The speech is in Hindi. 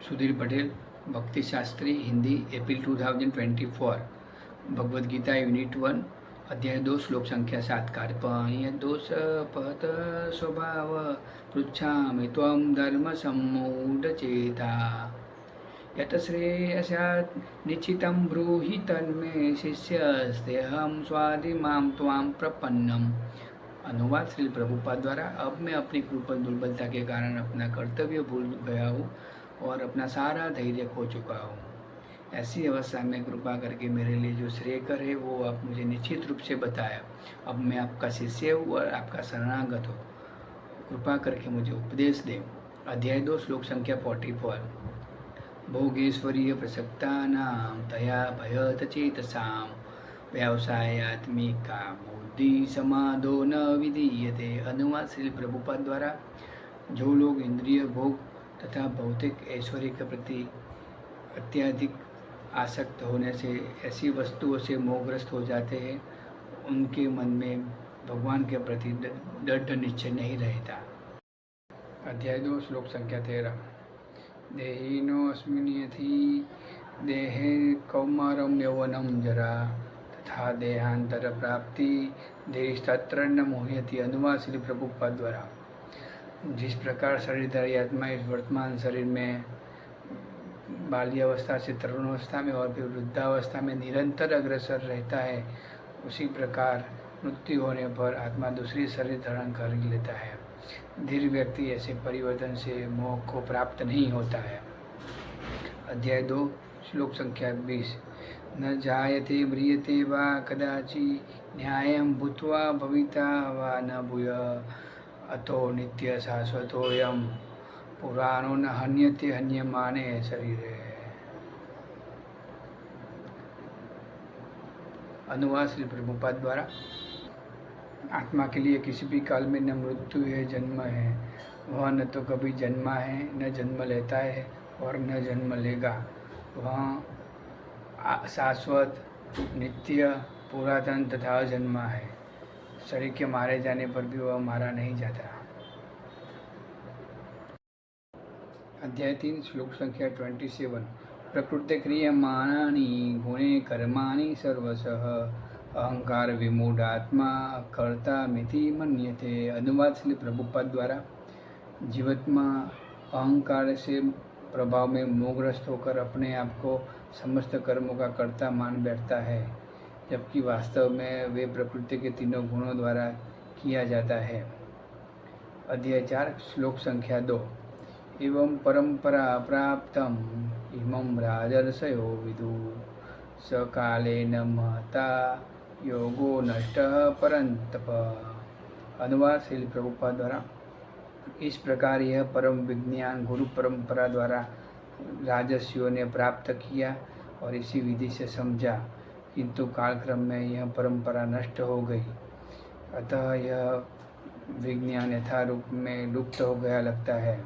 सुधीर पटेल, भक्ति शास्त्री, हिंदी, अप्रैल 2024। भगवद गीता यूनिट 1, अध्याय 2, श्लोक संख्या 7। कार्पण्य दोष पहत स्वभाव पृच्छामि त्वं धर्मसम्मूढचेता यत श्रेयस्यात् निश्चितं ब्रूहि तन्मे शिष्यस्तेऽहं स्वादिमां त्वां प्रपन्नम। अनुवाद श्री प्रभुपाद द्वारा। अब मैं अपनी कृपण दुर्बलता के कारण अपना कर्तव्य भूल गया हूँ और अपना सारा धैर्य खो चुका हूँ। ऐसी अवस्था में कृपा करके मेरे लिए जो श्रेयकर है वो आप मुझे निश्चित रूप से बताया। अब मैं आपका शिष्य हूँ और आपका शरणागत हूँ, कृपा करके मुझे उपदेश दें। अध्याय 2, श्लोक संख्या 44। भोगेश्वरीय प्रसक्तानां तया भयतचेतसां व्यवसायात्मिका बुद्धि समाधो न विधीयते। अनुवाद श्री प्रभुपाद द्वारा। जो लोग इंद्रिय भोग तथा भौतिक ऐश्वर्य के प्रति अत्यधिक आसक्त होने से ऐसी वस्तुओं से मोहग्रस्त हो जाते हैं, उनके मन में भगवान के प्रति दृढ़ निश्चय नहीं रहता। अध्याय 2, श्लोक संख्या 13। देहिनोऽस्मिन् यथि देहे कौमारं यौवनं जरा तथा देहांतर प्राप्ति देशतत्र न मोह्यति। अनुवाद श्री प्रभुपाद द्वारा। जिस प्रकार शरीरधारी आत्मा इस वर्तमान शरीर में बाल्यावस्था से तरुणावस्था में और फिर वृद्धावस्था में निरंतर अग्रसर रहता है, उसी प्रकार मृत्यु होने पर आत्मा दूसरी शरीर धारण कर लेता है। धीर व्यक्ति ऐसे परिवर्तन से मोह को प्राप्त नहीं होता है। अध्याय 2, श्लोक संख्या 20। न जायते म्रियते वा कदाचि न्यायं भूत्वा भविता वा न भूय अतो नित्य शाश्वतोऽयं पुराणो न हन्यते हन्यमाने शरीरे। अनुवाद श्री प्रभुपाद द्वारा। आत्मा के लिए किसी भी काल में न मृत्यु है जन्म है। वह न तो कभी जन्मा है, न जन्म लेता है और न जन्म लेगा। वह शाश्वत, नित्य, पुरातन तथा अजन्मा है। शरीर के मारे जाने पर भी वह मारा नहीं जाता। अध्याय 3, श्लोक संख्या 27। प्रकृते क्रियमाणानि गुणे कर्माणि सर्वशः अहंकार विमूढ़ात्मा कर्ता मिति मन्यते। अनुवाद श्री प्रभुपाद द्वारा। जीवात्मा अहंकार से प्रभाव में मोहग्रस्त होकर अपने आप को समस्त कर्मों का कर्ता मान बैठता है, जबकि वास्तव में वे प्रकृति के तीनों गुणों द्वारा किया जाता है। अध्याय 4, श्लोक संख्या 2। एवं परंपरा प्राप्तम इमं राजर्षयो विदु सकालेन महता योगो नष्टः परंतप। अनुवाद श्री प्रभुपाद द्वारा। इस प्रकार यह परम विज्ञान गुरु परंपरा द्वारा राजर्षियों ने प्राप्त किया और इसी विधि से समझा, किंतु कालक्रम में यह परंपरा नष्ट हो गई। अतः यह विज्ञान यथारूप में लुप्त हो गया लगता है।